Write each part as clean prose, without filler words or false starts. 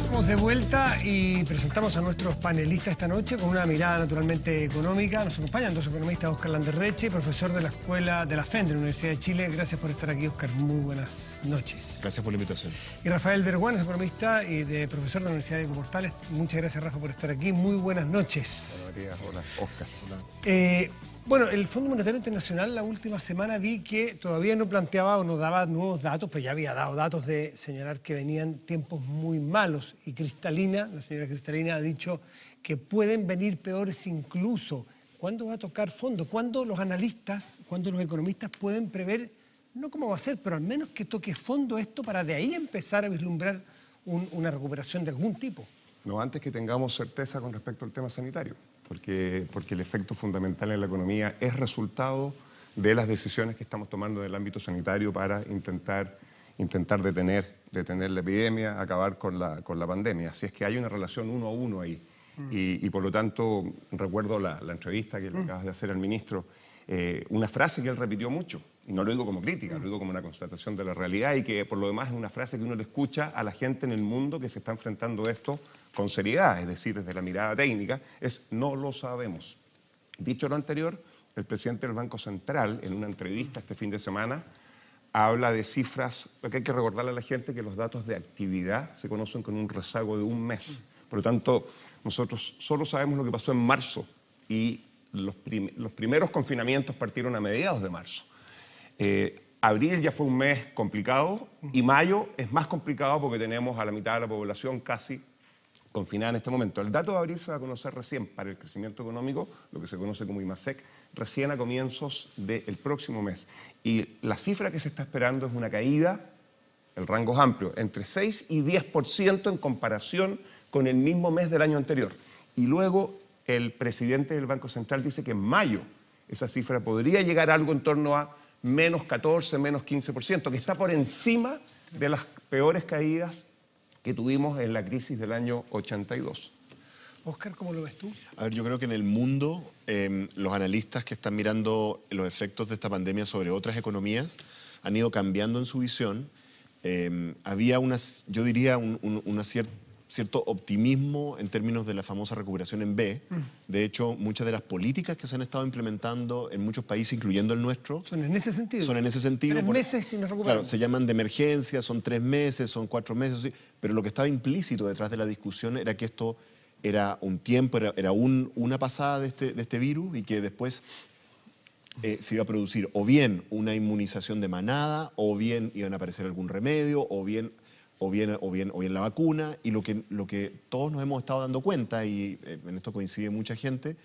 Estamos de vuelta y presentamos a nuestros panelistas esta noche con una mirada naturalmente económica. Nos acompañan dos economistas, Óscar Landerreche, profesor de la Escuela de la FEN de la Universidad de Chile. Gracias por estar aquí, Óscar. Muy buenas noches. Gracias por la invitación. Y Rafael Berguán es economista y profesor de la Universidad de Ecoportales. Muchas gracias, Rafa, por estar aquí. Muy buenas noches. Buenos días. Hola, Óscar. Hola. Bueno, el Fondo Monetario Internacional la última semana vi que todavía no planteaba o no daba nuevos datos, pues ya había dado datos de señalar que venían tiempos muy malos. Y Cristalina, la señora Cristalina, ha dicho que pueden venir peores incluso. ¿Cuándo va a tocar fondo? ¿Cuándo los analistas, cuándo los economistas pueden prever, no cómo va a ser, pero al menos que toque fondo esto para de ahí empezar a vislumbrar una recuperación de algún tipo? No, antes que tengamos certeza con respecto al tema sanitario, porque el efecto fundamental en la economía es resultado de las decisiones que estamos tomando en el ámbito sanitario para intentar detener la epidemia, acabar con la pandemia. Así es que hay una relación uno a uno ahí. Y por lo tanto, recuerdo la entrevista que le acabas de hacer al ministro, una frase que él repitió mucho, y no lo digo como crítica, lo digo como una constatación de la realidad, y que por lo demás es una frase que uno le escucha a la gente en el mundo que se está enfrentando esto con seriedad, es decir, desde la mirada técnica, es no lo sabemos. Dicho lo anterior, el presidente del Banco Central, en una entrevista este fin de semana, habla de cifras, porque hay que recordarle a la gente que los datos de actividad se conocen con un rezago de un mes. Por lo tanto, nosotros solo sabemos lo que pasó en marzo, y los primeros confinamientos partieron a mediados de marzo. Abril ya fue un mes complicado y mayo es más complicado porque tenemos a la mitad de la población casi confinada en este momento. El dato de abril se va a conocer recién para el crecimiento económico, lo que se conoce como IMASEC, recién a comienzos del próximo mes. Y la cifra que se está esperando es una caída, el rango es amplio, entre 6 y 10% en comparación con el mismo mes del año anterior. Y luego el presidente del Banco Central dice que en mayo esa cifra podría llegar a algo en torno a menos 14, menos 15%, que está por encima de las peores caídas que tuvimos en la crisis del año 82. Óscar, ¿cómo lo ves tú? A ver, yo creo que en el mundo los analistas que están mirando los efectos de esta pandemia sobre otras economías han ido cambiando en su visión. Había yo diría, una cierto optimismo en términos de la famosa recuperación en B. De hecho, muchas de las políticas que se han estado implementando en muchos países, incluyendo el nuestro, Son en ese sentido. 3 meses y nos recuperamos. Claro, se llaman de emergencia, son 3 meses, son 4 meses, sí, pero lo que estaba implícito detrás de la discusión era que esto era un tiempo, era una pasada de este virus, y que después se iba a producir o bien una inmunización de manada, o bien iban a aparecer algún remedio, o bien la vacuna. Y lo que todos nos hemos estado dando cuenta, y en esto coincide mucha gente,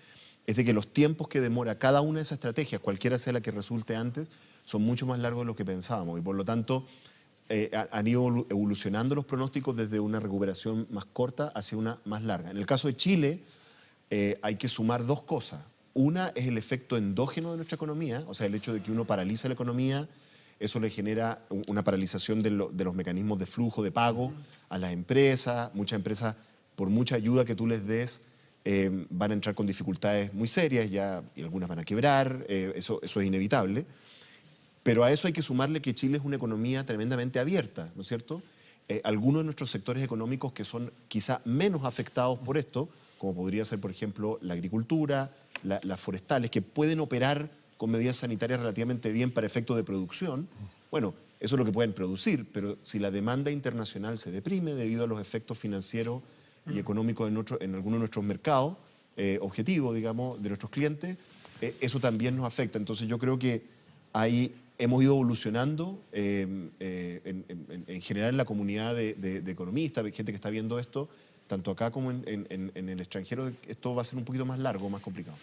es de que los tiempos que demora cada una de esas estrategias, cualquiera sea la que resulte antes, son mucho más largos de lo que pensábamos, y por lo tanto han ido evolucionando los pronósticos desde una recuperación más corta hacia una más larga. En el caso de Chile hay que sumar dos cosas. Una es el efecto endógeno de nuestra economía, o sea, el hecho de que uno paraliza la economía. Eso le genera una paralización de los mecanismos de flujo de pago a las empresas. Muchas empresas, por mucha ayuda que tú les des, van a entrar con dificultades muy serias y algunas van a quebrar. Eso es inevitable. Pero a eso hay que sumarle que Chile es una economía tremendamente abierta, ¿no es cierto? Algunos de nuestros sectores económicos que son quizá menos afectados por esto, como podría ser, por ejemplo, la agricultura, las forestales, que pueden operar con medidas sanitarias relativamente bien para efectos de producción. Bueno, eso es lo que pueden producir, pero si la demanda internacional se deprime debido a los efectos financieros y económicos en algunos de nuestros mercados objetivos, digamos, de nuestros clientes, eso también nos afecta. Entonces yo creo que ahí hemos ido evolucionando en general en la comunidad de economistas, de gente que está viendo esto, tanto acá como en el extranjero. Esto va a ser un poquito más largo, más complicado.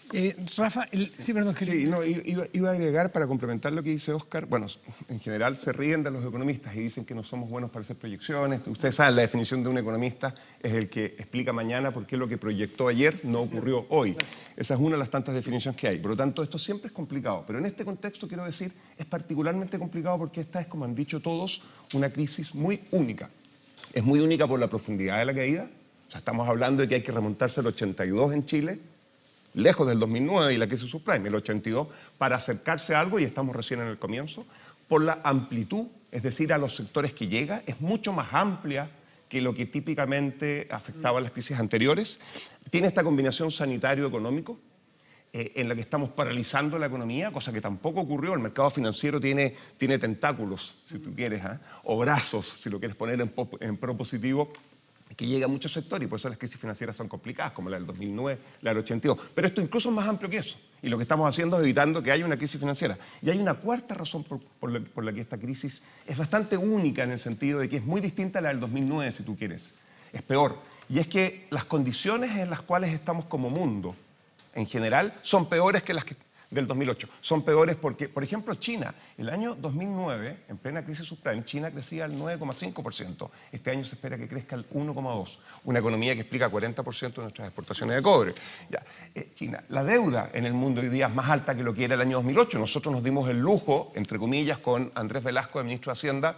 Rafa, sí, perdón. Sí, no, iba a agregar para complementar lo que dice Óscar. Bueno, en general se ríen de los economistas y dicen que no somos buenos para hacer proyecciones. Ustedes saben, la definición de un economista es el que explica mañana por qué lo que proyectó ayer no ocurrió hoy. Esa es una de las tantas definiciones que hay. Por lo tanto, esto siempre es complicado. Pero en este contexto, quiero decir, es particularmente complicado porque esta es, como han dicho todos, una crisis muy única. Es muy única por la profundidad de la caída. O sea, estamos hablando de que hay que remontarse al 82 en Chile, lejos del 2009 y la crisis subprime, el 82, para acercarse a algo, y estamos recién en el comienzo, por la amplitud, es decir, a los sectores que llega, es mucho más amplia que lo que típicamente afectaba a las crisis anteriores. Tiene esta combinación sanitario-económico, en la que estamos paralizando la economía, cosa que tampoco ocurrió. El mercado financiero tiene tentáculos, si tú quieres, o brazos, si lo quieres poner en propositivo, que llega a muchos sectores, y por eso las crisis financieras son complicadas, como la del 2009, la del 82. Pero esto incluso es más amplio que eso, y lo que estamos haciendo es evitando que haya una crisis financiera. Y hay una cuarta razón por la que esta crisis es bastante única, en el sentido de que es muy distinta a la del 2009, si tú quieres. Es peor, y es que las condiciones en las cuales estamos como mundo, en general, son peores que las del 2008. Son peores porque, por ejemplo, China, el año 2009, en plena crisis subprime, China crecía al 9,5%. Este año se espera que crezca al 1,2%. Una economía que explica 40% de nuestras exportaciones de cobre. Ya, China, la deuda en el mundo hoy día es más alta que lo que era el año 2008. Nosotros nos dimos el lujo, entre comillas, con Andrés Velasco, el ministro de Hacienda,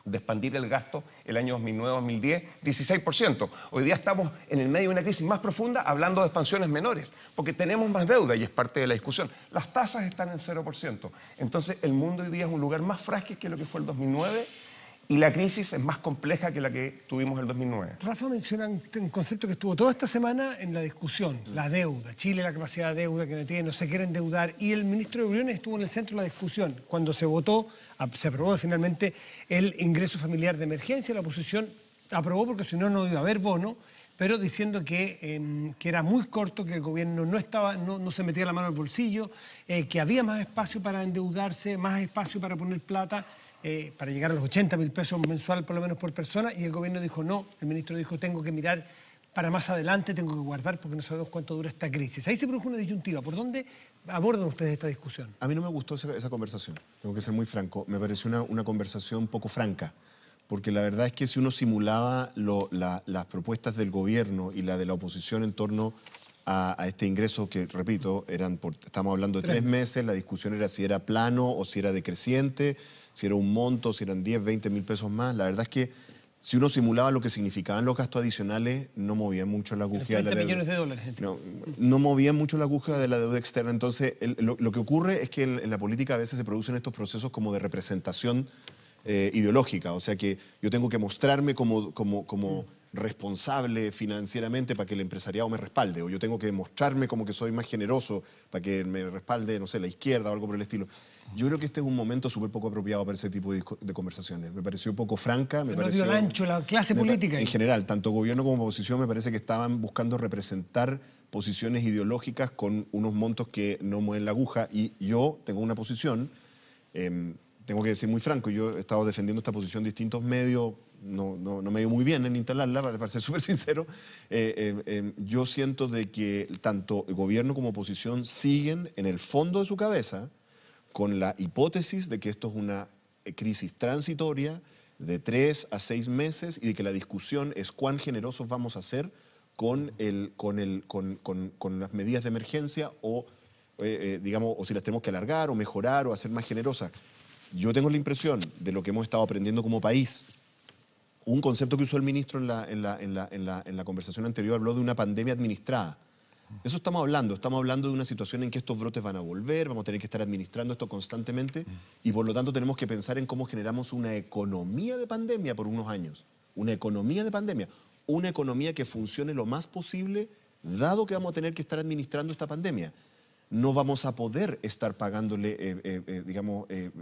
de expandir el gasto el año 2009-2010, 16%. Hoy día estamos en el medio de una crisis más profunda hablando de expansiones menores, porque tenemos más deuda y es parte de la discusión. Las tasas están en 0%. Entonces el mundo hoy día es un lugar más frágil que lo que fue el 2009 y la crisis es más compleja que la que tuvimos el 2009. Rafa menciona un concepto que estuvo toda esta semana en la discusión, la deuda. Chile, la capacidad de deuda que no tiene, no se quiere endeudar, y el ministro de Briones estuvo en el centro de la discusión. Cuando se votó, se aprobó finalmente el ingreso familiar de emergencia, la oposición aprobó porque si no, no iba a haber bono, pero diciendo que era muy corto, que el gobierno no se metía la mano al bolsillo, que había más espacio para endeudarse, más espacio para poner plata, para llegar a los 80.000 pesos mensual por lo menos por persona, y el gobierno dijo no, el ministro dijo tengo que mirar para más adelante, tengo que guardar porque no sabemos cuánto dura esta crisis. Ahí se produjo una disyuntiva. ¿Por dónde abordan ustedes esta discusión? A mí no me gustó esa conversación, tengo que ser muy franco. Me pareció una conversación poco franca, porque la verdad es que si uno simulaba las propuestas del gobierno y la de la oposición en torno a este ingreso, que repito, estamos hablando de 3 meses, la discusión era si era plano o si era decreciente, si era un monto, si eran 10, 20 mil pesos más. La verdad es que si uno simulaba lo que significaban los gastos adicionales, no movía mucho la aguja de la deuda. millones de dólares. No movía mucho la aguja de la deuda externa. Entonces, lo que ocurre es que en la política a veces se producen estos procesos como de representación ideológica. O sea que yo tengo que mostrarme como responsable financieramente para que el empresariado me respalde, o yo tengo que mostrarme como que soy más generoso para que me respalde, no sé, la izquierda o algo por el estilo. Yo creo que este es un momento súper poco apropiado para ese tipo de conversaciones. Me pareció poco franca. No dio el ancho la clase política. En general, tanto gobierno como oposición me parece que estaban buscando representar posiciones ideológicas con unos montos que no mueven la aguja, y yo tengo una posición, tengo que decir muy franco, yo he estado defendiendo esta posición en distintos medios, no me dio muy bien en instalarla, para ser súper sincero. Yo siento de que tanto el gobierno como oposición siguen en el fondo de su cabeza con la hipótesis de que esto es una crisis transitoria de 3 a 6 meses y de que la discusión es cuán generosos vamos a ser con las medidas de emergencia o si las tenemos que alargar o mejorar o hacer más generosas. Yo tengo la impresión de lo que hemos estado aprendiendo como país. Un concepto que usó el ministro en la conversación anterior, habló de una pandemia administrada. De eso estamos hablando de una situación en que estos brotes van a volver, vamos a tener que estar administrando esto constantemente y por lo tanto tenemos que pensar en cómo generamos una economía de pandemia por unos años. Una economía de pandemia, una economía que funcione lo más posible, dado que vamos a tener que estar administrando esta pandemia. No vamos a poder estar pagándole,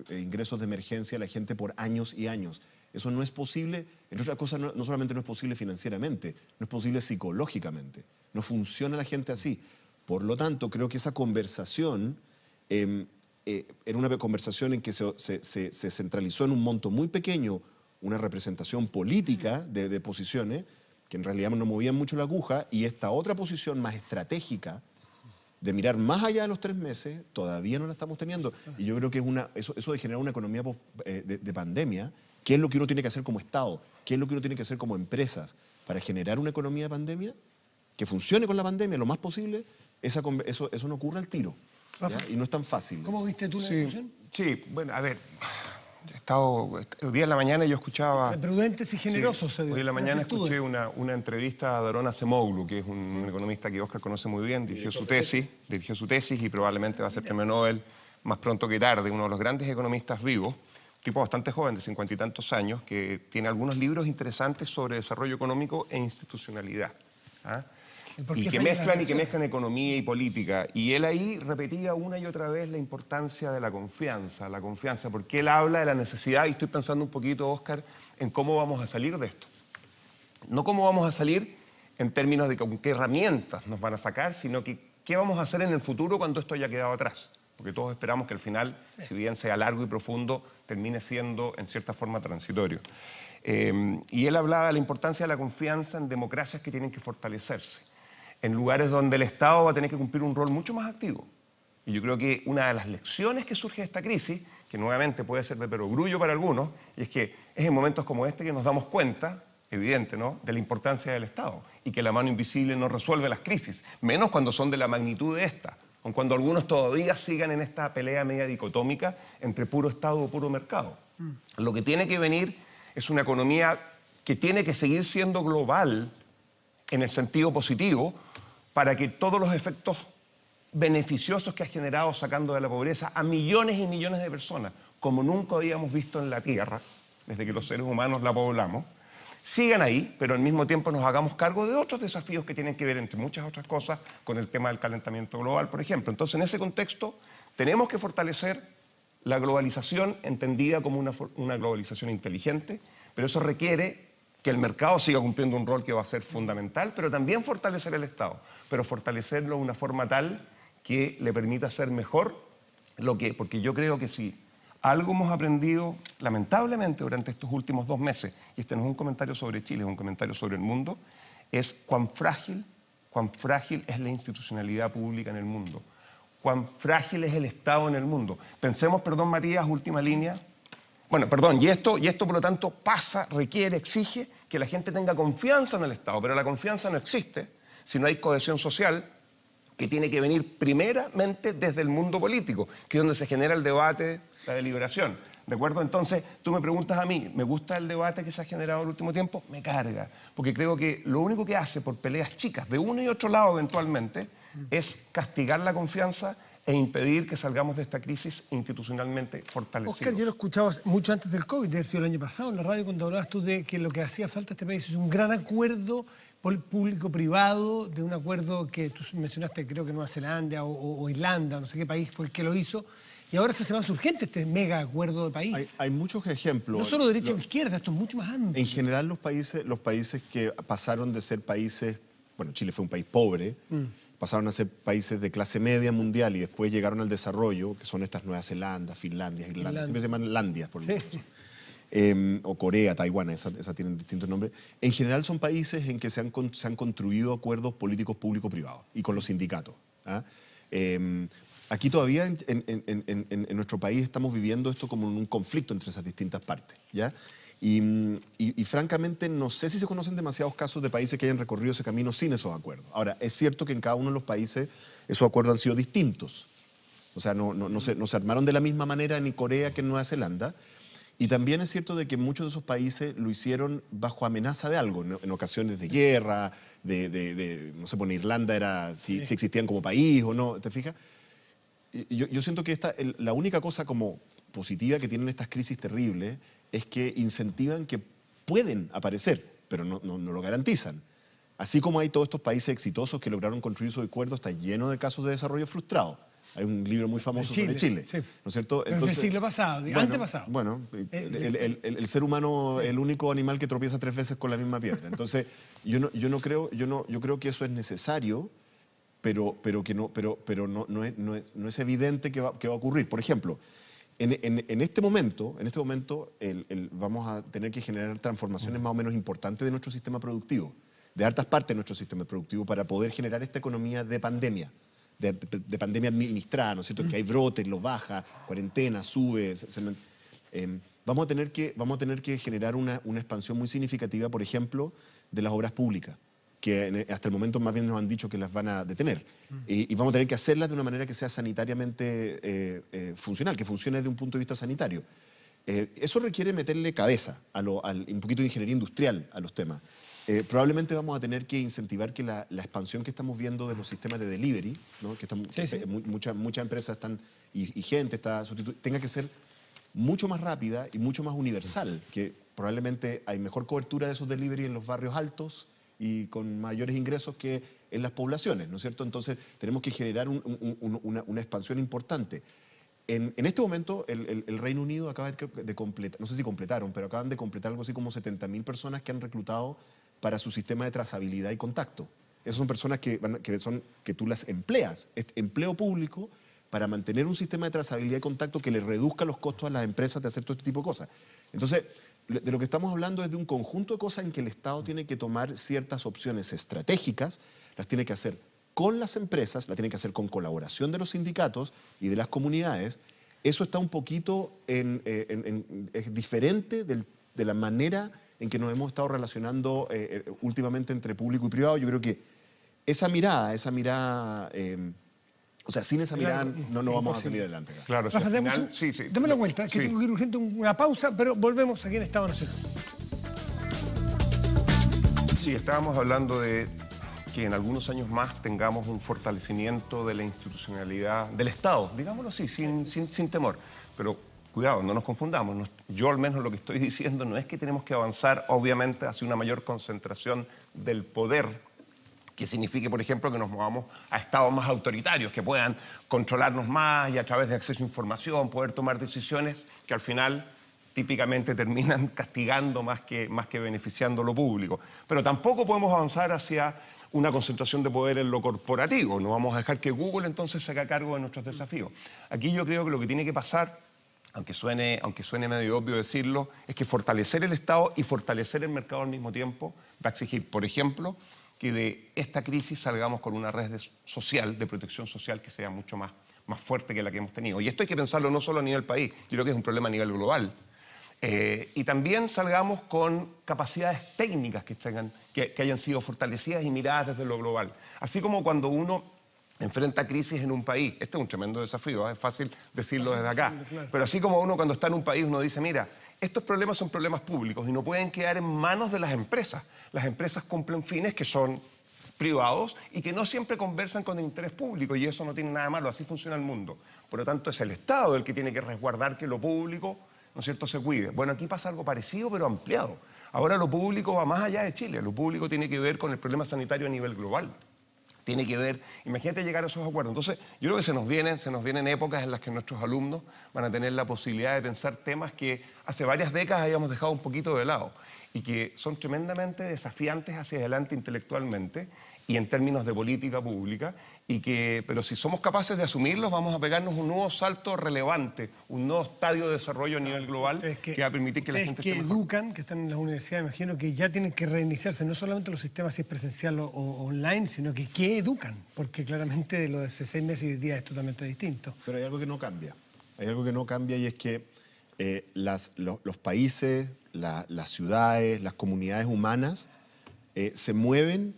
ingresos de emergencia a la gente por años y años. Eso no es posible, entre otras cosas, no solamente no es posible financieramente, no es posible psicológicamente. No funciona la gente así. Por lo tanto, creo que esa conversación era una conversación en que se centralizó en un monto muy pequeño, una representación política de posiciones, que en realidad no movían mucho la aguja, y esta otra posición más estratégica, de mirar más allá de los 3 meses, todavía no la estamos teniendo. Y yo creo que eso de generar una economía de pandemia, ¿qué es lo que uno tiene que hacer como Estado? ¿Qué es lo que uno tiene que hacer como empresas para generar una economía de pandemia que funcione con la pandemia lo más posible? Eso no ocurre al tiro, ¿ya? Y no es tan fácil. ¿Cómo viste tú la discusión? Sí, bueno, a ver, el día en la mañana yo escuchaba... Prudentes y generosos. Sí, hoy en la mañana escuché una entrevista a Daron Acemoglu, que es un economista que Oscar conoce muy bien, dirigió su tesis y probablemente va a ser premio Nobel más pronto que tarde, uno de los grandes economistas vivos, tipo bastante joven, de 50 y tantos años, que tiene algunos libros interesantes sobre desarrollo económico e institucionalidad. ¿Ah? Y que mezclan economía y política. Y él ahí repetía una y otra vez la importancia de la confianza, porque él habla de la necesidad, y estoy pensando un poquito, Óscar, en cómo vamos a salir de esto. No cómo vamos a salir en términos de con qué herramientas nos van a sacar, sino que qué vamos a hacer en el futuro cuando esto haya quedado atrás. Porque todos esperamos que al final, si bien sea largo y profundo, termine siendo en cierta forma transitorio. Y él hablaba de la importancia de la confianza en democracias que tienen que fortalecerse, en lugares donde el Estado va a tener que cumplir un rol mucho más activo. Y yo creo que una de las lecciones que surge de esta crisis, que nuevamente puede ser de perogrullo para algunos, y es que es en momentos como este que nos damos cuenta, evidente, ¿no?, de la importancia del Estado, y que la mano invisible no resuelve las crisis, menos cuando son de la magnitud de esta, aun cuando algunos todavía sigan en esta pelea media dicotómica entre puro Estado o puro mercado. Lo que tiene que venir es una economía que tiene que seguir siendo global en el sentido positivo, para que todos los efectos beneficiosos que ha generado sacando de la pobreza a millones y millones de personas, como nunca habíamos visto en la Tierra, desde que los seres humanos la poblamos, sigan ahí, pero al mismo tiempo nos hagamos cargo de otros desafíos que tienen que ver, entre muchas otras cosas, con el tema del calentamiento global, por ejemplo. Entonces, en ese contexto, tenemos que fortalecer la globalización entendida como una globalización inteligente, pero eso requiere que el mercado siga cumpliendo un rol que va a ser fundamental, pero también fortalecer el Estado, pero fortalecerlo de una forma tal que le permita hacer mejor porque yo creo que si algo hemos aprendido, lamentablemente, durante estos últimos 2 meses, y este no es un comentario sobre Chile, es un comentario sobre el mundo, es cuán frágil es la institucionalidad pública en el mundo, cuán frágil es el Estado en el mundo. Pensemos, perdón Matías, última línea. Bueno, perdón, y esto por lo tanto requiere, exige que la gente tenga confianza en el Estado, pero la confianza no existe si no hay cohesión social, que tiene que venir primeramente desde el mundo político, que es donde se genera el debate, la deliberación. ¿De acuerdo? Entonces, tú me preguntas a mí, ¿me gusta el debate que se ha generado en el último tiempo? Me carga, porque creo que lo único que hace por peleas chicas, de uno y otro lado eventualmente, es castigar la confianza e impedir que salgamos de esta crisis institucionalmente fortalecidos. Óscar, yo lo escuchaba mucho antes del COVID, debe haber sido el año pasado en la radio, cuando hablabas tú de que lo que hacía falta a este país es un gran acuerdo público-privado, de un acuerdo que tú mencionaste, creo que Nueva Zelanda o Irlanda, no sé qué país fue el que lo hizo, y ahora se hace más urgente este mega acuerdo de país. Hay muchos ejemplos. No solo derecha o izquierda, esto es mucho más amplio. En general los países que pasaron de ser países, bueno, Chile fue un país pobre, pasaron a ser países de clase media mundial y después llegaron al desarrollo, que son estas Nueva Zelanda, Finlandia, Irlanda, siempre se llaman Landias por eso. O Corea, Taiwán, esas tienen distintos nombres. En general son países en que se han construido acuerdos políticos público-privados y con los sindicatos. ¿Ah? Aquí todavía en nuestro país estamos viviendo esto como un conflicto entre esas distintas partes, ¿ya? Y francamente no sé si se conocen demasiados casos de países que hayan recorrido ese camino sin esos acuerdos. Ahora, es cierto que en cada uno de los países esos acuerdos han sido distintos. O sea, no se armaron de la misma manera ni Corea que en Nueva Zelanda. Y también es cierto de que muchos de esos países lo hicieron bajo amenaza de algo, en ocasiones de guerra, no sé, por Irlanda era si existían como país o no, ¿te fijas? Yo siento que la única cosa como positiva que tienen estas crisis terribles es que incentivan que pueden aparecer, pero no lo garantizan. Así como hay todos estos países exitosos que lograron construir su acuerdo, está lleno de casos de desarrollo frustrado. Hay un libro muy famoso sobre Chile, sí. ¿No es cierto? Entonces, del siglo pasado, antepasado. Bueno, el ser humano es el único animal que tropieza 3 veces con la misma piedra. Entonces, yo creo que eso es necesario, pero no es evidente que va a ocurrir. Por ejemplo, en este momento vamos a tener que generar transformaciones más o menos importantes de nuestro sistema productivo, de hartas partes de nuestro sistema productivo, para poder generar esta economía de pandemia. De pandemia administrada, ¿no es cierto? Que hay brotes, los baja, cuarentena, sube. Vamos a tener que generar una expansión muy significativa, por ejemplo, de las obras públicas, que hasta el momento más bien nos han dicho que las van a detener. Y vamos a tener que hacerlas de una manera que sea sanitariamente funcional, que funcione desde un punto de vista sanitario. Eso requiere meterle cabeza, un poquito de ingeniería industrial a los temas. Probablemente vamos a tener que incentivar que la expansión que estamos viendo de los sistemas de delivery, ¿no? Que muchas empresas están y gente está tenga que ser mucho más rápida y mucho más universal, que probablemente hay mejor cobertura de esos delivery en los barrios altos y con mayores ingresos que en las poblaciones, ¿no es cierto? Entonces tenemos que generar una expansión importante. En este momento el Reino Unido acaba de completar, no sé si completaron, pero acaban de completar algo así como 70.000 personas que han reclutado para su sistema de trazabilidad y contacto. Esas son personas que tú las empleas, es empleo público para mantener un sistema de trazabilidad y contacto que le reduzca los costos a las empresas de hacer todo este tipo de cosas. Entonces, de lo que estamos hablando es de un conjunto de cosas en que el Estado tiene que tomar ciertas opciones estratégicas, las tiene que hacer con las empresas, las tiene que hacer con colaboración de los sindicatos y de las comunidades. Eso está un poquito es diferente de la manera en que nos hemos estado relacionando últimamente entre público y privado. Yo creo que esa mirada, o sea, sin esa mirada no vamos a salir adelante. Claro, Rafa, dame la vuelta, que tengo que ir urgente una pausa, pero volvemos aquí en Estado Nacional. Sí, estábamos hablando de que en algunos años más tengamos un fortalecimiento de la institucionalidad del Estado, digámoslo así, sin temor. Pero cuidado, no nos confundamos. Yo al menos lo que estoy diciendo no es que tenemos que avanzar, obviamente, hacia una mayor concentración del poder, que signifique, por ejemplo, que nos movamos a estados más autoritarios, que puedan controlarnos más y a través de acceso a información poder tomar decisiones que al final típicamente terminan castigando más que beneficiando lo público. Pero tampoco podemos avanzar hacia una concentración de poder en lo corporativo. No vamos a dejar que Google entonces se haga cargo de nuestros desafíos. Aquí yo creo que lo que tiene que pasar, aunque suene medio obvio decirlo, es que fortalecer el Estado y fortalecer el mercado al mismo tiempo va a exigir, por ejemplo, que de esta crisis salgamos con una red de protección social que sea mucho más fuerte que la que hemos tenido. Y esto hay que pensarlo no solo a nivel país, yo creo que es un problema a nivel global. Y también salgamos con capacidades técnicas que hayan sido fortalecidas y miradas desde lo global. Así como cuando uno enfrenta crisis en un país, este es un tremendo desafío, es fácil decirlo desde acá, pero así como uno cuando está en un país uno dice, mira, estos problemas son problemas públicos y no pueden quedar en manos de las empresas. Las empresas cumplen fines que son privados y que no siempre conversan con el interés público, y eso no tiene nada malo, así funciona el mundo. Por lo tanto, es el Estado el que tiene que resguardar que lo público, ¿no es cierto?, se cuide. Bueno, aquí pasa algo parecido pero ampliado. Ahora lo público va más allá de Chile, lo público tiene que ver con el problema sanitario a nivel global. Tiene que ver, imagínate llegar a esos acuerdos. Entonces, yo creo que se nos vienen épocas en las que nuestros alumnos van a tener la posibilidad de pensar temas que hace varias décadas habíamos dejado un poquito de lado y que son tremendamente desafiantes hacia adelante intelectualmente y en términos de política pública, pero si somos capaces de asumirlos, vamos a pegarnos un nuevo salto relevante, un nuevo estadio de desarrollo a nivel global que va a permitir que la gente esté mejor. Educan, que están en las universidades, imagino que ya tienen que reiniciarse, no solamente los sistemas si es presencial o online, sino que educan, porque claramente lo de hace 6 meses y hoy día es totalmente distinto. Pero hay algo que no cambia, y es que los países, las ciudades, las comunidades humanas se mueven.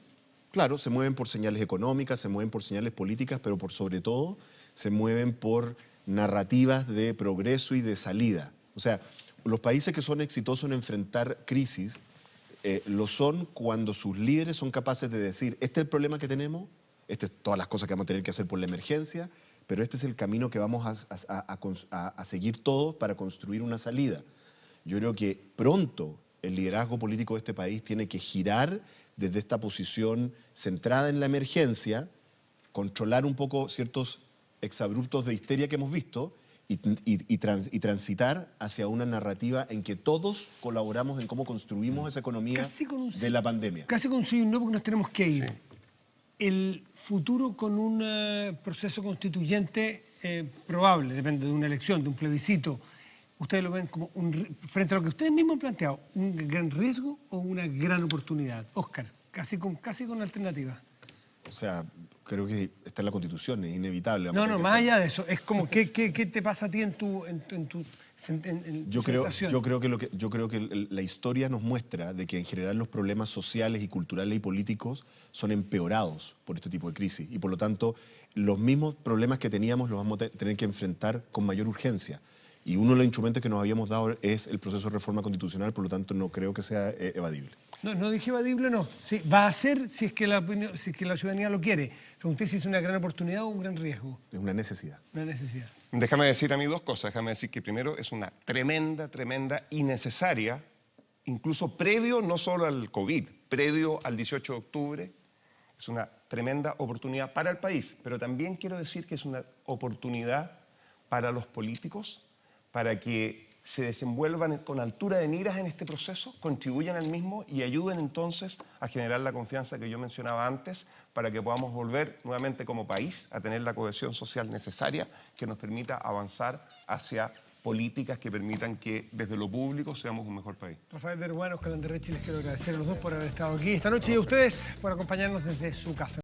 Claro, se mueven por señales económicas, se mueven por señales políticas, pero por sobre todo se mueven por narrativas de progreso y de salida. O sea, los países que son exitosos en enfrentar crisis lo son cuando sus líderes son capaces de decir, este es el problema que tenemos, estas son todas las cosas que vamos a tener que hacer por la emergencia, pero este es el camino que vamos a seguir todos para construir una salida. Yo creo que pronto el liderazgo político de este país tiene que girar desde esta posición centrada en la emergencia, controlar un poco ciertos exabruptos de histeria que hemos visto y transitar hacia una narrativa en que todos colaboramos en cómo construimos esa economía de la pandemia. Casi con un sí y un no, porque nos tenemos que ir. Sí. El futuro con un proceso constituyente probable, depende de una elección, de un plebiscito, ¿ustedes lo ven como, frente a lo que ustedes mismos han planteado, un gran riesgo o una gran oportunidad? Óscar, casi con alternativa. O sea, creo que está en la Constitución, es inevitable. No, más allá de eso, es como, ¿qué te pasa a ti en tu Yo creo sensación? que la historia nos muestra de que en general los problemas sociales y culturales y políticos son empeorados por este tipo de crisis y por lo tanto los mismos problemas que teníamos los vamos a tener que enfrentar con mayor urgencia. Y uno de los instrumentos que nos habíamos dado es el proceso de reforma constitucional, por lo tanto no creo que sea evadible. No dije evadible, no. Sí, va a ser si es que la ciudadanía lo quiere. Pregunté si es una gran oportunidad o un gran riesgo. Es una necesidad. Una necesidad. Déjame decir a mí dos cosas. Déjame decir que primero es una tremenda y necesaria, incluso previo no solo al COVID, previo al 18 de octubre, es una tremenda oportunidad para el país, pero también quiero decir que es una oportunidad para los políticos, para que se desenvuelvan con altura de miras en este proceso, contribuyan al mismo y ayuden entonces a generar la confianza que yo mencionaba antes, para que podamos volver nuevamente como país a tener la cohesión social necesaria que nos permita avanzar hacia políticas que permitan que desde lo público seamos un mejor país. Rafael Berguano, Oscar Landerrechi, les quiero agradecer a los dos por haber estado aquí esta noche y a ustedes por acompañarnos desde su casa.